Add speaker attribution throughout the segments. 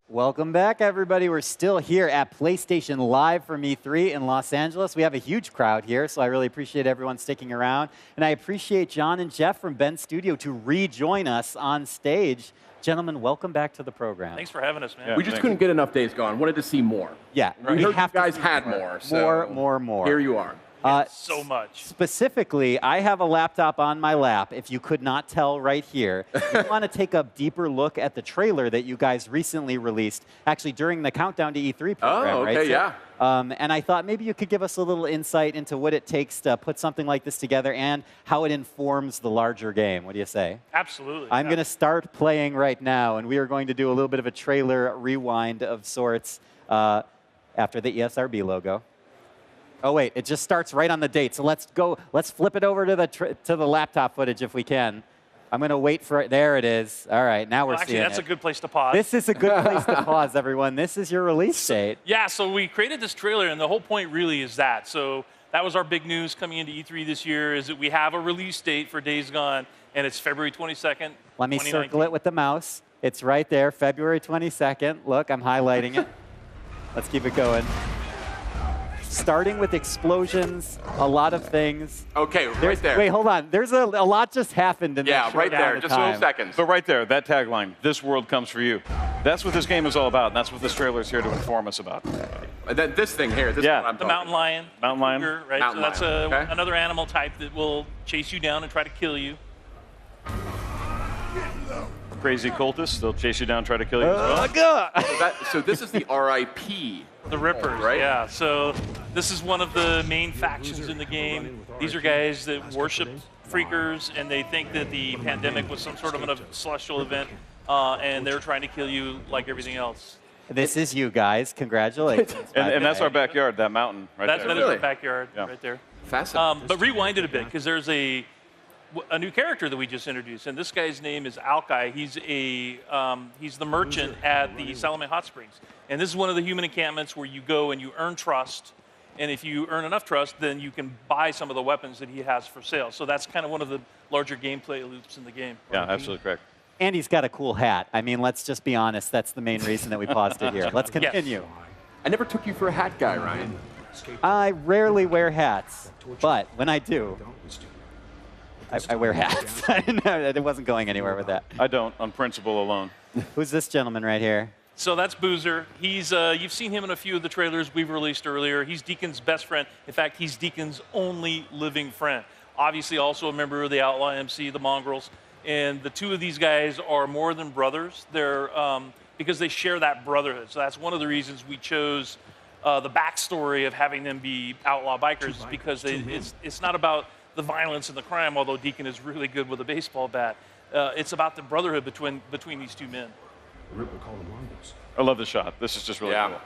Speaker 1: Welcome back, everybody. We're still here at PlayStation Live from E3 in Los Angeles. We have a huge crowd here, so I really appreciate everyone sticking around. And I appreciate John and Jeff from Ben's studio to rejoin us on stage. Gentlemen, welcome back to the program.
Speaker 2: Thanks for having us, man.
Speaker 3: Yeah, we just couldn't get enough Days Gone. Wanted to see more.
Speaker 1: Yeah,
Speaker 3: we heard you guys had more. So
Speaker 1: more.
Speaker 3: Here you are.
Speaker 2: So much.
Speaker 1: Specifically, I have a laptop on my lap, if you could not tell right here. We want to take a deeper look at the trailer that you guys recently released, actually during the Countdown to E3 program,
Speaker 3: oh, okay,
Speaker 1: right?
Speaker 3: yeah.
Speaker 1: And I thought maybe you could give us a little insight into what it takes to put something like this together and how it informs the larger game. What do you say?
Speaker 2: Absolutely.
Speaker 1: I'm going to start playing right now, and we are going to do a little bit of a trailer rewind of sorts after the ESRB logo. Oh, wait, it just starts right on the date. So let's go. Let's flip it over to the laptop footage if we can. I'm going to wait for it. There it is. All right, now we're
Speaker 2: actually,
Speaker 1: seeing
Speaker 2: that's
Speaker 1: it.
Speaker 2: a good place to pause.
Speaker 1: This is a good place to pause, everyone. This is your release date.
Speaker 2: Yeah, so we created this trailer, and the whole point really is that. So that was our big news coming into E3 this year, is that we have a release date for Days Gone, and it's February 22nd,
Speaker 1: Let me circle it with the mouse. It's right there, February 22nd. Look, I'm highlighting it. Let's keep it going. Starting with explosions, a lot of things.
Speaker 3: Okay, right there.
Speaker 1: Wait, hold on. There's a lot just happened in that short
Speaker 3: right there.
Speaker 1: amount of
Speaker 3: Just
Speaker 1: time.
Speaker 3: 12 seconds.
Speaker 4: But right there, that tagline, "This world comes for you." That's what this game is all about, and that's what this trailer is here to inform us about.
Speaker 3: This thing here, this
Speaker 4: Yeah.
Speaker 3: is what I'm
Speaker 2: The
Speaker 3: talking
Speaker 2: mountain lion.
Speaker 4: Mountain lion.
Speaker 2: Cougar, right?
Speaker 3: Mountain
Speaker 2: so that's
Speaker 3: lion, okay.
Speaker 2: another animal type that will chase you down and try to kill you.
Speaker 4: Crazy cultists, they'll chase you down and try to kill you as well.
Speaker 3: So this is the RIP.
Speaker 2: The Rippers,
Speaker 3: Right.
Speaker 2: yeah. So this is one of the main factions in the game. These are guys that worship freakers, and they think that the pandemic was some sort of a celestial event, and they're trying to kill you like everything else.
Speaker 1: This is you guys. Congratulations.
Speaker 4: And that's our backyard, that mountain right
Speaker 2: That
Speaker 4: there.
Speaker 2: is our backyard right there.
Speaker 3: Fascinating.
Speaker 2: But rewind it a bit, because there's a new character that we just introduced, and this guy's name is Alkai. He's the merchant at the Salome Hot Springs, and this is one of the human encampments where you go and you earn trust, and if you earn enough trust, then you can buy some of the weapons that he has for sale. So that's kind of one of the larger gameplay loops in the game.
Speaker 4: Yeah, absolutely correct.
Speaker 1: And he's got a cool hat. I mean, let's just be honest. That's the main reason that we paused it here. Let's continue.
Speaker 2: Yes.
Speaker 3: I never took you for a hat guy, Ryan.
Speaker 1: I rarely wear hats, but when I do, I wear hats. It wasn't going anywhere with that.
Speaker 4: I don't, on principle alone.
Speaker 1: Who's this gentleman right here?
Speaker 2: So that's Boozer. He's you've seen him in a few of the trailers we've released earlier. He's Deacon's best friend. In fact, he's Deacon's only living friend. Obviously, also a member of the Outlaw MC, the Mongrels. And the two of these guys are more than brothers. They're because they share that brotherhood. So that's one of the reasons we chose the backstory of having them be outlaw bikers, because it's not about the violence and the crime, although Deacon is really good with a baseball bat. It's about the brotherhood between these two men.
Speaker 4: I love the shot. This is just really cool.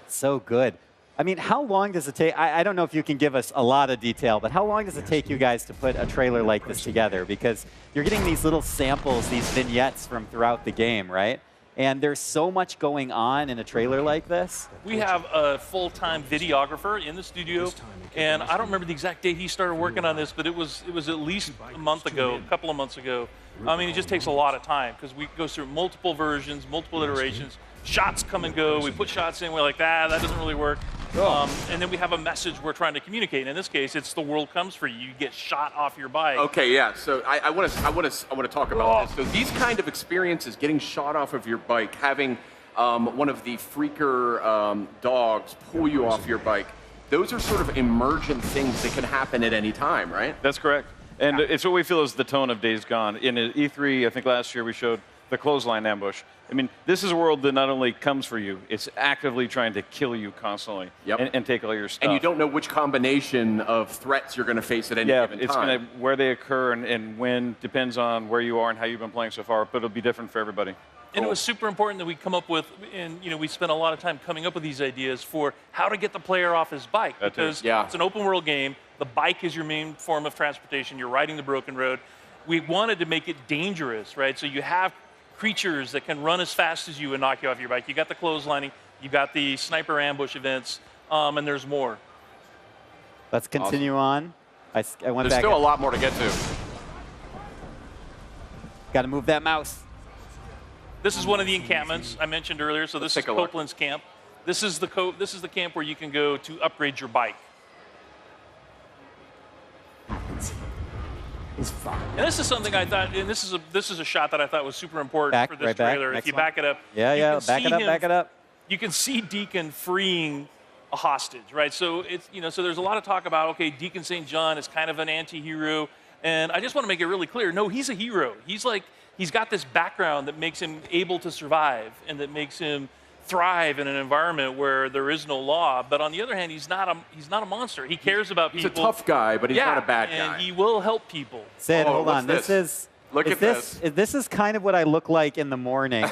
Speaker 1: So good. I mean, how long does it take? I don't know if you can give us a lot of detail, but how long does it take you guys to put a trailer like this together? Because you're getting these little samples, these vignettes from throughout the game, right? And there's so much going on in a trailer like this.
Speaker 2: We have a full-time videographer in the studio, and I don't remember the exact date he started working on this, but it was at least a month ago, a couple of months ago. I mean, it just takes a lot of time, because we go through multiple versions, multiple iterations. Shots come and go. We put shots in. We're like, that doesn't really work. And then we have a message we're trying to communicate. In this case, it's the world comes for you. You get shot off your bike.
Speaker 3: Okay, yeah. So I want to talk about this. So these kind of experiences, getting shot off of your bike, having one of the freaker dogs pull you off your bike, those are sort of emergent things that can happen at any time, right?
Speaker 4: That's correct. And it's what we feel is the tone of Days Gone. In E3, I think last year we showed the clothesline ambush. I mean, this is a world that not only comes for you, it's actively trying to kill you constantly and take all your stuff.
Speaker 3: And you don't know which combination of threats you're going to face at any given time.
Speaker 4: Yeah, it's where they occur and when depends on where you are and how you've been playing so far, but it'll be different for everybody.
Speaker 2: And it was super important that we come up with, and we spent a lot of time coming up with these ideas for how to get the player off his bike, because it's an open world game. The bike is your main form of transportation. You're riding the broken road. We wanted to make it dangerous, right? So you have creatures that can run as fast as you and knock you off your bike. You got the clotheslining, you got the sniper ambush events, and there's more.
Speaker 1: Let's continue on. I went
Speaker 3: There's
Speaker 1: back.
Speaker 3: still a lot more to get to.
Speaker 1: Got to move that mouse.
Speaker 2: This is one of the encampments I mentioned earlier. So this is
Speaker 3: take a look.
Speaker 2: Copeland's camp. This is the camp where you can go to upgrade your bike.
Speaker 5: It's fun.
Speaker 2: And this is something I thought, and this is a shot that I thought was super important for this
Speaker 1: right back.
Speaker 2: trailer. If
Speaker 1: Next
Speaker 2: you
Speaker 1: one.
Speaker 2: back it up,
Speaker 1: Yeah,
Speaker 2: you
Speaker 1: yeah.
Speaker 2: can
Speaker 1: Back
Speaker 2: see
Speaker 1: it up,
Speaker 2: him-
Speaker 1: back it up.
Speaker 2: You can see Deacon freeing a hostage, right? So it's so there's a lot of talk about Deacon St. John is kind of an anti-hero, and I just want to make it really clear. No, he's a hero. He's got this background that makes him able to survive and that makes him thrive in an environment where there is no law. But on the other hand, he's not a monster. He cares about people.
Speaker 3: He's a tough guy, but he's not a bad guy.
Speaker 2: And he will help people.
Speaker 1: Sid, hold
Speaker 3: what's
Speaker 1: on.
Speaker 3: this? Look at this.
Speaker 1: This is kind of what I look like in the morning.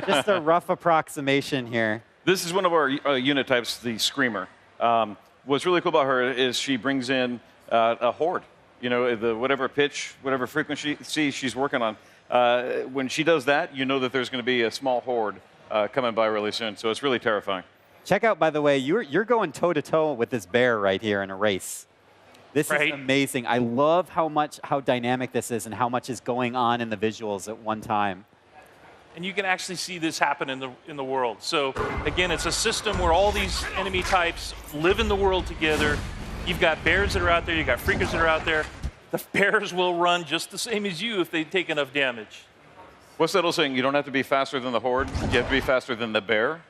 Speaker 1: Just a rough approximation here.
Speaker 4: This is one of our unit types, the Screamer. What's really cool about her is she brings in a horde. You know, whatever pitch, whatever frequency she's working on. When she does that, you know that there's going to be a small horde coming by really soon. So it's really terrifying.
Speaker 1: Check out, by the way, you're going toe-to-toe with this bear right here in a race. This is amazing. I love how dynamic this is and how much is going on in the visuals at one time.
Speaker 2: And you can actually see this happen in the world. So again, it's a system where all these enemy types live in the world together. You've got bears that are out there. You've got freakers that are out there. The bears will run just the same as you if they take enough damage.
Speaker 4: What's that old saying? You don't have to be faster than the horde. You have to be faster than the bear.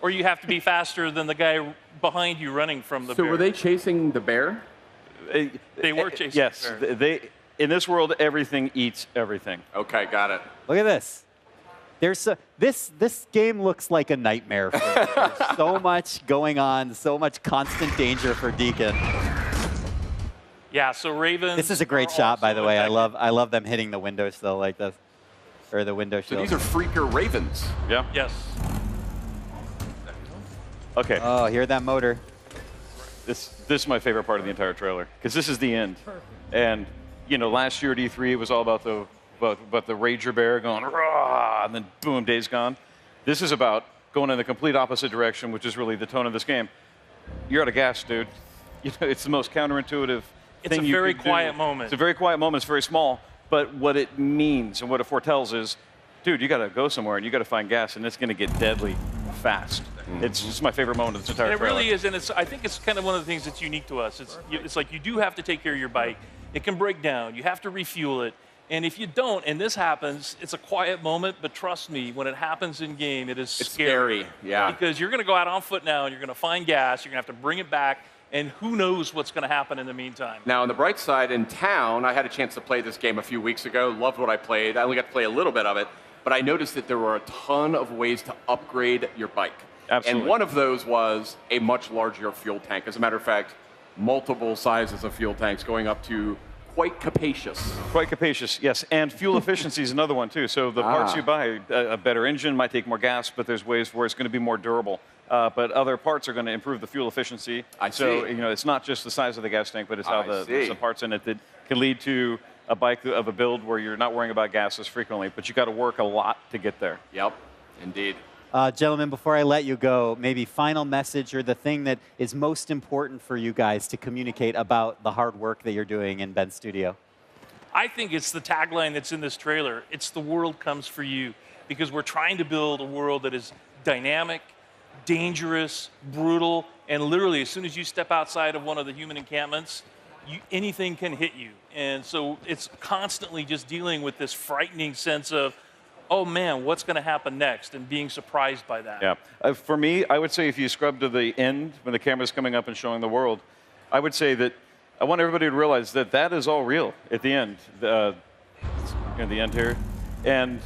Speaker 2: Or you have to be faster than the guy behind you running from the bear.
Speaker 3: So were they chasing the bear?
Speaker 2: They were chasing
Speaker 4: Yes.
Speaker 2: the bear.
Speaker 4: In this world, everything eats everything.
Speaker 3: Okay, got it.
Speaker 1: Look at this. This game looks like a nightmare for me. There's so much going on, so much constant danger for Deacon.
Speaker 2: Yeah, so Ravens.
Speaker 1: This is a great shot, by the way. I love them hitting the windowsill like this, or the window
Speaker 3: So
Speaker 1: shield.
Speaker 3: these are freaker ravens.
Speaker 4: Yeah.
Speaker 2: Yes.
Speaker 4: Okay.
Speaker 1: Oh, hear that motor?
Speaker 4: This is my favorite part of the entire trailer because this is the end. And last year at E3 it was all about the Rager Bear going rah, and then boom, Days Gone. This is about going in the complete opposite direction, which is really the tone of this game. You're out of gas, dude. It's the most counterintuitive
Speaker 2: It's
Speaker 4: thing
Speaker 2: a
Speaker 4: you
Speaker 2: very
Speaker 4: could do.
Speaker 2: quiet moment.
Speaker 4: It's a very quiet moment. It's very small, but what it means and what it foretells is, dude, you got to go somewhere and you got to find gas, and it's going to get deadly fast. It's just my favorite moment of this entire
Speaker 2: And it
Speaker 4: trailer.
Speaker 2: really is, and I think it's kind of one of the things that's unique to us. It's like you do have to take care of your bike. It can break down. You have to refuel it. And if you don't, and this happens, it's a quiet moment, but trust me, when it happens in game, it's
Speaker 3: scary, yeah.
Speaker 2: Because you're going to go out on foot now, and you're going to find gas. You're going to have to bring it back, and who knows what's going to happen in the meantime.
Speaker 3: Now, on the bright side, in town, I had a chance to play this game a few weeks ago. Loved what I played. I only got to play a little bit of it, but I noticed that there were a ton of ways to upgrade your bike.
Speaker 4: Absolutely.
Speaker 3: And one of those was a much larger fuel tank. As a matter of fact, multiple sizes of fuel tanks going up to quite capacious.
Speaker 4: Quite capacious, yes. And fuel efficiency is another one, too. So the parts you buy, a better engine might take more gas, but there's ways where it's going to be more durable. But other parts are going to improve the fuel efficiency. So, it's not just the size of the gas tank, but it's how there's some parts in it that can lead to a bike of a build where you're not worrying about gas as frequently, but you got to work a lot to get there.
Speaker 3: Yep, indeed.
Speaker 1: Gentlemen, before I let you go, maybe final message or the thing that is most important for you guys to communicate about the hard work that you're doing in Ben's studio.
Speaker 2: I think it's the tagline that's in this trailer. It's the world comes for you, because we're trying to build a world that is dynamic, dangerous, brutal, and literally as soon as you step outside of one of the human encampments, anything can hit you. And so it's constantly just dealing with this frightening sense of, oh man, what's going to happen next, and being surprised by that.
Speaker 4: Yeah. For me, I would say if you scrub to the end when the camera's coming up and showing the world, I would say that I want everybody to realize that that is all real at the end. The end here. And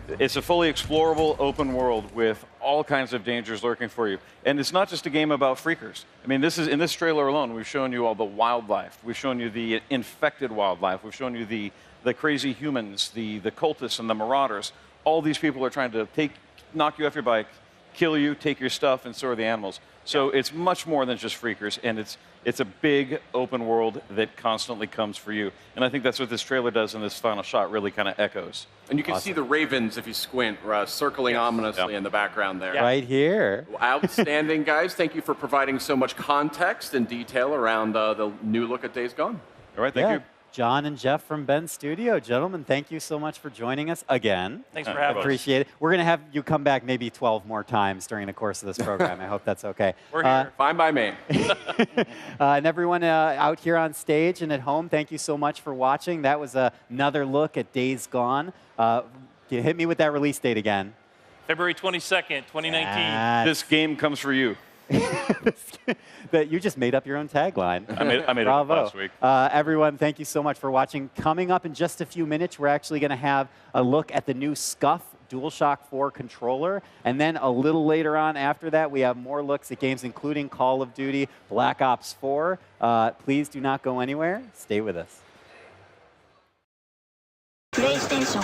Speaker 4: it's a fully explorable open world with all kinds of dangers lurking for you. And it's not just a game about freakers. I mean, in this trailer alone, we've shown you all the wildlife. We've shown you the infected wildlife. We've shown you the crazy humans, the cultists and the marauders. All these people are trying to knock you off your bike, kill you, take your stuff, and so are the animals. So it's much more than just freakers, and it's a big open world that constantly comes for you. And I think that's what this trailer does, and this final shot really kind of echoes.
Speaker 3: And you can see the ravens, if you squint, circling ominously in the background there.
Speaker 1: Right here.
Speaker 3: Outstanding, guys. Thank you for providing so much context and detail around the new look at Days Gone.
Speaker 4: All right, thank you.
Speaker 1: John and Jeff from Ben's studio. Gentlemen, thank you so much for joining us again.
Speaker 2: Thanks for having us.
Speaker 1: Appreciate it. We're going to have you come back maybe 12 more times during the course of this program. I hope that's okay.
Speaker 2: We're here.
Speaker 3: Fine by me.
Speaker 1: And everyone out here on stage and at home, thank you so much for watching. That was another look at Days Gone. You hit me with that release date again.
Speaker 2: February 22nd, 2019.
Speaker 4: This game comes for you.
Speaker 1: That you just made up your own tagline.
Speaker 4: I made it up last week.
Speaker 1: Everyone, thank you so much for watching. Coming up in just a few minutes, we're actually going to have a look at the new SCUF DualShock 4 controller. And then a little later on after that, we have more looks at games including Call of Duty, Black Ops 4. Please do not go anywhere. Stay with us.
Speaker 5: PlayStation